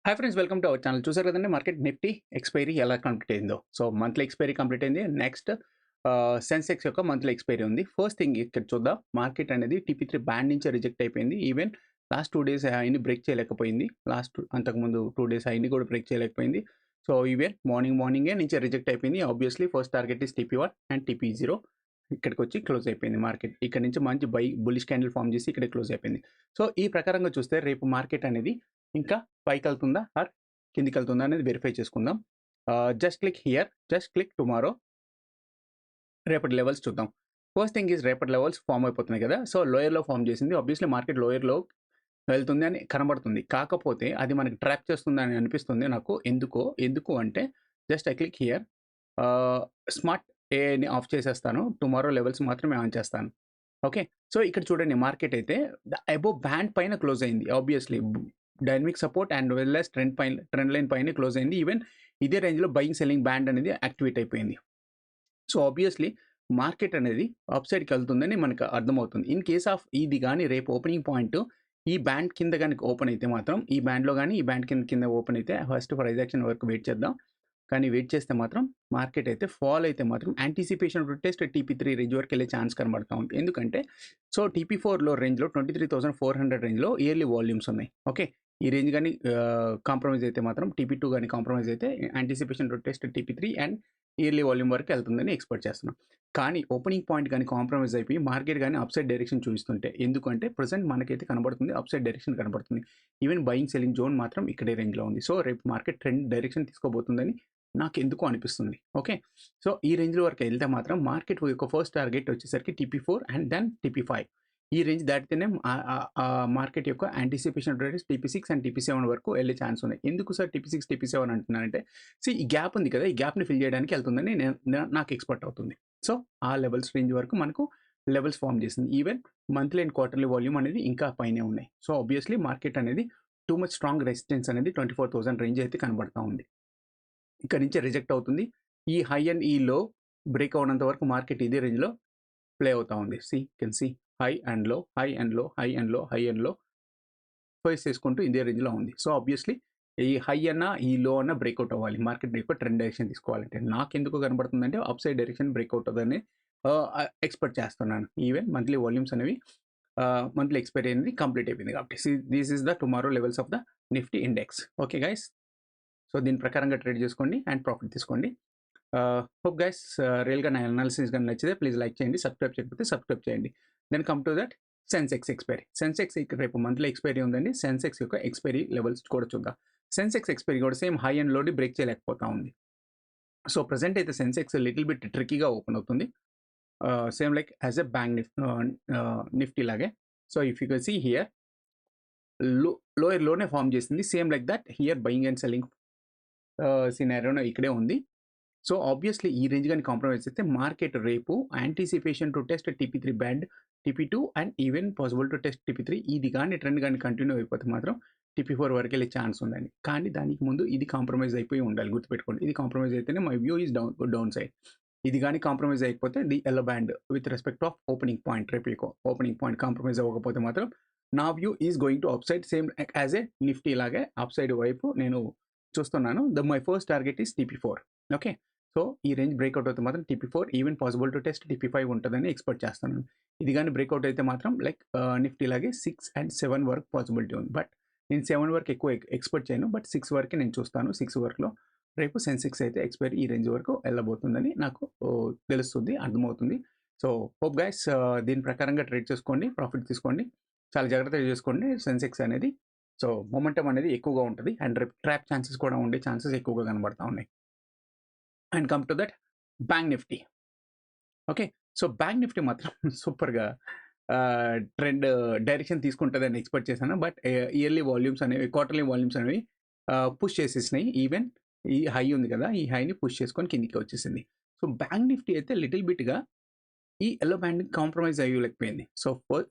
Hi friends, welcome to our channel. చూసారు కదండి market Nifty expiry ఎలా కంప్లీట్ అయిందో. సో మంత్లీ ఎక్స్పైరీ కంప్లీట్ అయింది. నెక్స్ట్ సెన్సెక్స్ యొక్క మంత్లీ ఎక్స్పైరీ ఉంది. ఫస్ట్ థింగ్ ఇక్కడ చూద్దాం, మార్కెట్ అనేది TP3 బ్యాండ్ నుంచి రిజెక్ట్ అయిపోయింది. ఈవెన్ లాస్ట్ 2 డేస్ హైని బ్రేక్ చేయలేకపోయింది. అంతకుముందు 2 డేస్ హైని కూడా బ్రేక్ చేయలేకపోయింది. సో ఈవెన్ మార్నింగే నుంచి రిజెక్ట్ అయిపోయింది. Obviously first target is TP1 and TP0. ఇక్కడికి వచ్చి క్లోజ్ అయిపోయింది మార్కెట్. ఇక్కడ నుంచి మంచి బుల్లిష్ క్యాండిల్ ఫామ్ చేసి ఇక్కడ క్లోజ్ అయిపోయింది. సో ఈ ప్రకారంగా చూస్తే రేపు మార్కెట్ అనేది ఇంకా పైకి వెళ్తుందా ఆర్ కిందికి వెళ్తుందా అనేది వెరిఫై చేసుకుందాం. Just click here, just click tomorrow. రేపటి లెవెల్స్ చూద్దాం. ఫస్ట్ థింగ్ ఈజ్ రేపటి లెవెల్స్ ఫామ్ అయిపోతున్నాయి కదా. సో లోయర్లో ఫామ్ చేసింది. ఆబ్వియస్లీ మార్కెట్ లోయర్లో వెళ్తుంది అని కనబడుతుంది. కాకపోతే అది మనకి ట్రాప్ చేస్తుంది అని అనిపిస్తుంది నాకు. ఎందుకు అంటే just I click here, smart ఏని ఆఫ్ చేసేస్తాను. టుమారో లెవెల్స్ మాత్రమే ఆన్ చేస్తాను. ఓకే, సో ఇక్కడ చూడండి మార్కెట్ అయితే అబోవ్ బ్యాండ్ పైన క్లోజ్ అయింది. Obviously dynamic support and well as trend line పైన క్లోజ్ అయింది. ఈవెన్ ఇదే రేంజ్లో బయింగ్ సెల్లింగ్ బ్యాండ్ అనేది యాక్టివేట్ అయిపోయింది. సో ఆబ్వియస్లీ మార్కెట్ అనేది అప్ సైడ్కి వెళ్తుందని మనకు అర్థమవుతుంది. ఇన్ కేస్ ఆఫ్ ఇది కానీ రేపు ఓపెనింగ్ పాయింట్ ఈ బ్యాండ్ కింద కానీ ఓపెన్ అయితే మాత్రం, ఈ బ్యాండ్లో కానీ ఈ బ్యాండ్ కింద ఓపెన్ అయితే ఫస్ట్ ప్రైస్ యాక్షన్ వరకు వెయిట్ చేద్దాం. కానీ వెయిట్ చేస్తే మాత్రం మార్కెట్ అయితే ఫాల్ అయితే మాత్రం యాంటిసిపేషన్ టెస్ట్ TP3 రేంజ్ వరకు వెళ్ళే ఛాన్స్ కనబడతా ఉంది. ఎందుకంటే సో TP4లో రేంజ్లో 23,400 రేంజ్లో ఇయర్లీ వాల్యూమ్స్ ఉన్నాయి. ఓకే, ఈ రేంజ్ కానీ కాంప్రమైజ్ అయితే మాత్రం TP2 కానీ కాంప్రమైజ్ అయితే anticipation test TP3 and yearly volume వరకు వెళ్తుందని ఎక్స్పెక్ట్ చేస్తున్నాం. కానీ ఓపెనింగ్ పాయింట్ కానీ కాంప్రమైజ్ అయిపోయి మార్కెట్ కానీ అప్సైడ్ డైరెక్షన్ చూపిస్తుంటే, ఎందుకంటే ప్రజెంట్ మనకైతే కనబడుతుంది అప్సైడ్ డైరెక్షన్ కనబడుతుంది. ఈవెన్ బయింగ్ సెల్లింగ్ జోన్ మాత్రం ఇక్కడే రేంజ్లో ఉంది. సో రేపు మార్కెట్ ట్రెండ్ డైరెక్షన్ తీసుకోబోతుందని నాకు ఎందుకు అనిపిస్తుంది. ఓకే, సో ఈ రేంజ్లో వరకు వెళ్తే మాత్రం మార్కెట్ యొక్క ఫస్ట్ టార్గెట్ వచ్చేసరికి TP4 అండ్ దెన్ TP5. ఈ రేంజ్ దాటితేనే మార్కెట్ యొక్క anticipation rate TP6 and TP7 వరకు వెళ్ళే ఛాన్స్ ఉన్నాయి. ఎందుకు సార్ TP6 TP7 అంటున్నానంటే, ఈ గ్యాప్ ఉంది కదా, ఈ గ్యాప్ని ఫిల్ చేయడానికి వెళ్తుందని నాకు ఎక్స్పెక్ట్ అవుతుంది. సో ఆ లెవెల్స్ రేంజ్ వరకు మనకు లెవెల్స్ ఫామ్ చేసింది. Even monthly and quarterly volume అనేది ఇంకా పైనే ఉన్నాయి. సో ఆబ్వియస్లీ మార్కెట్ అనేది టూ మచ్ స్ట్రాంగ్ రెసిస్టెన్స్ అనేది 24,000 రేంజ్ అయితే కనబడతా ఉంది. ఇక్కడ నుంచి రిజెక్ట్ అవుతుంది. ఈ హై అండ్ ఈ లో బ్రేక్ అవునంత వరకు మార్కెట్ ఇదే రేంజ్లో ప్లే అవుతా ఉంది. కెన్ సీ హై అండ్ లో, హై అండ్ లో, హై అండ్ లో, హై అండ్ లో ఫేస్ చేసుకుంటూ ఇదే రేంజ్లో ఉంది. సో ఆబ్వియస్లీ ఈ హై అన్న ఈ లో అన్న బ్రేక్అవుట్ అవ్వాలి. మార్కెట్ యొక్క ట్రెండ్ డైరెక్షన్ తీసుకోవాలంటే నాకు ఎందుకు కనబడుతుందంటే అప్ సైడ్ డైరెక్షన్ బ్రేక్అవుట్ అవుతుందని ఎక్స్పెక్ట్ చేస్తున్నాను. ఈవెన్ మంత్లీ వాల్యూమ్స్ అనేవి మంత్లీ ఎక్స్పైరీ అనేది కంప్లీట్ అయిపోయింది కాబట్టి this is the tomorrow levels of the Nifty index. Okay guys, so దీని ప్రకారంగా ట్రేడ్ చేసుకోండి అండ్ ప్రాఫిట్ తీసుకోండి. హోప్ గైస్ రియల్గా నా అనాలిసిస్ కానీ నచ్చితే ప్లీజ్ లైక్ చేయండి, సబ్స్క్రైబ్ చేయకపోతే సబ్స్క్రైబ్ చేయండి. Then come to that Sensex expiry. Sensex రేపు మంత్లీ ఎక్స్పైరీ ఉందండి. సెన్సెక్స్ యొక్క ఎక్స్పైరీ లెవెల్స్ కూడా చూద్దాం. సెన్సెక్స్ ఎక్స్పైరీ కూడా సేమ్ హై అండ్ లోని బ్రేక్ చేయలేకపోతా ఉంది. సో ప్రజెంట్ అయితే సెన్సెక్స్ లిటిల్ బిట్ ట్రిక్కీగా ఓపెన్ అవుతుంది, same like as a Bank Nifty లాగే. So if you can see here లోయర్లోనే ఫామ్ చేసింది, same like that here buying and selling సినారియోలో ఇక్కడే ఉంది. సో ఆబ్వియస్లీ ఈ రేంజ్ కానీ కాంప్రమైజ్ అయితే మార్కెట్ రేపు anticipation to test TP3 band, TP2 and even possible to test TP3. ఇది కానీ ట్రెండ్ కానీ కంటిన్యూ అయిపోతే మాత్రం TP4 వరకు వెళ్ళే ఛాన్స్ ఉందండి. కానీ దానికి ముందు ఇది కాంప్రమైజ్ అయిపోయి ఉండాలి, గుర్తుపెట్టుకోండి. ఇది కాంప్రమైజ్ అయితేనే my view is down side. ఇది కానీ కాంప్రమైజ్ అయిపోతే the yellow band with respect of opening point, రేపు ఓపెనింగ్ పాయింట్ కాంప్రమైజ్ అవ్వకపోతే మాత్రం నా view is going to up side, same as a Nifty లాగే అప్ సైడ్ వైపు నేను చూస్తున్నాను. My first target is TP4. Okay, so ఈ రేంజ్ బ్రేక్అవుట్ అయితే మాత్రం TP4 even possible to test TP5 ఉంటుందని ఎక్స్పెక్ట్ చేస్తున్నాను. ఇది కానీ బ్రేక్అవుట్ అయితే మాత్రం లైక్ నిఫ్టీ లాగే 6 అండ్ 7 వరకు పాసిబిలిటీ ఉంది. బట్ నేను 7 వరకు ఎక్కువ ఎక్స్పెక్ట్ చేయను, బట్ 6 వరకు నేను చూస్తాను. 6 వరకులో రేపు సెన్సెక్స్ అయితే ఎక్స్పైరీ ఈ రేంజ్ వరకు వెళ్ళబోతుందని నాకు తెలుస్తుంది, అర్థమవుతుంది. సో హోప్ గైస్ దీని ప్రకారంగా ట్రేడ్ చేసుకోండి, ప్రాఫిట్ తీసుకోండి, చాలా జాగ్రత్తగా చేసుకోండి. సెన్సెక్స్ అనేది సో మొమెంటం అనేది ఎక్కువగా ఉంటుంది అండ్ రేపు ట్రాప్ ఛాన్సెస్ కూడా ఉండే ఛాన్సెస్ ఎక్కువగా కనబడతా ఉన్నాయి. And come to that Bank Nifty. Okay, so Bank Nifty మాత్రం సూపర్గా ట్రెండ్ డైరెక్షన్ తీసుకుంటుందని ఎక్స్పెక్ట్ చేశాను. బట్ ఇయర్లీ వాల్యూమ్స్ అనేవి, క్వార్టర్లీ వాల్యూమ్స్ అనేవి పుష్ చేసేసినాయి. ఈవెన్ ఈ హై ఉంది కదా, ఈ హైని పుష్ చేసుకొని కిందికి వచ్చేసింది. సో బ్యాంక్ నిఫ్టీ అయితే లిటిల్ బిట్గా ఈ ఎల్లో బ్యాండ్ కాంప్రమైజ్ అయ్యలేకపోయింది. సో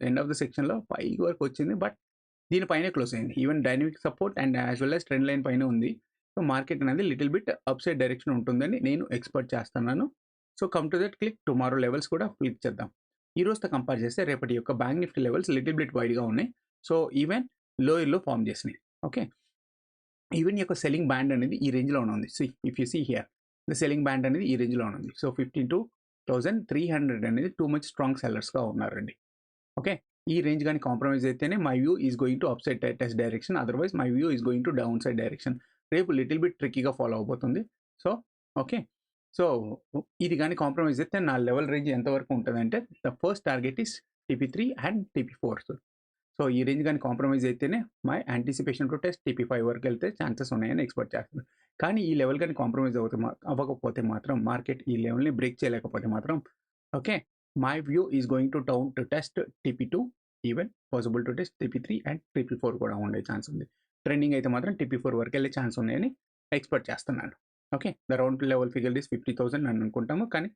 ఎండ్ ఆఫ్ ద సెక్షన్లో 5 వరకు వచ్చింది, బట్ దీనిపైనే క్లోజ్ అయింది. Even dynamic support and as well as trend line పైన ఉంది. సో మార్కెట్ అనేది little bit up side direction ఉంటుందని నేను ఎక్స్పెక్ట్ చేస్తున్నాను. So come to that click tomorrow levels కూడా క్లిక్ చేద్దాం. ఈ రోజుతో కంపేర్ చేస్తే రేపటి యొక్క bank Nifty levels little bit వైడ్గా ఉన్నాయి. సో ఈవెన్ లోయర్లో ఫామ్ చేసినాయి. ఓకే, ఈవెన్ ఈ యొక్క సెల్లింగ్ బ్యాండ్ అనేది ఈ రేంజ్‌లోనే ఉంది. If you see here the selling band అనేది ఈ రేంజ్‌లోనే ఉంది. సో 52,300 అనేది టూ మచ్ స్ట్రాంగ్ సెల్లర్స్‌గా ఉన్నారండి. ఓకే. ఈ రేంజ్ గాని కాంప్రమైజ్ అయితేనే my view is going to upside test direction. Otherwise my view is going to downside direction. రేపు లిటిల్ బిట్ ట్రిక్కీగా ఫాలో అవబోతుంది. So okay. సో ఇది గాని కాంప్రమైజ్ అయితే నా లెవెల్ రేంజ్ ఎంతవరకు ఉంటదంటే the first target is TP3 and TP4. So ఈ రేంజ్ గాని కాంప్రమైజ్ అయితేనే my anticipation to test TP5 వరకు వెళ్తే ఛాన్సెస్ ఉన్నాయని ఎక్స్‌పెక్ట్ చేస్తున్నాను. కానీ ఈ లెవెల్ గాని కాంప్రమైజ్ అవ్వకపోతే మాత్రం మార్కెట్ ఈ లెవెల్‌ని బ్రేక్ చేయలేకపోతే మాత్రం okay. My view is going to down to test TP2 even possible to test TP3 and TP4 కూడా ఉండే ఛాన్స్ ఉంది. ట్రెండింగ్ అయితే మాత్రం TP4 వరకు వెళ్ళే ఛాన్స్ ఉన్నాయని ఎక్స్‌పెక్ట్ చేస్తున్నాను. Okay. The round level figure is 50,000 అని అనుకుంటాము. కానీ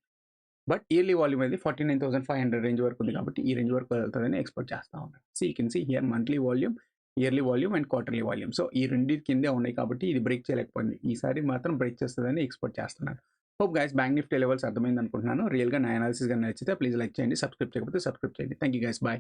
బట్ ఇయర్లీ వాల్యూమ్ అనేది 49,500 రేంజ్ వరకు ఉంది కాబట్టి ఈ రేంజ్ వరకు వెళ్తుందని ఎక్స్‌పెక్ట్ చేస్తా ఉన్నాను. You can see here monthly volume, yearly volume and quarterly volume. So ఈ రెండిటి కిందే ఉన్నాయి కాబట్టి ఇది బ్రేక్ చేయలేకపోయింది. ఈసారి మాత్రం బ్రేక్ చేస్తదని ఎక్స్‌పెక్ట్ చేస్తున్నాను. Hope guys bank Nifty levels అర్థమైంది అనుకుంటున్నాను. రియల్‌గా నా అనాలిసిస్ గాని నచ్చితే ప్లీజ్ లైక్ చేయండి. సబ్స్క్రైబ్ చేయకపోతే సబ్స్క్రైబ్ చేయండి. Thank you guys. బై.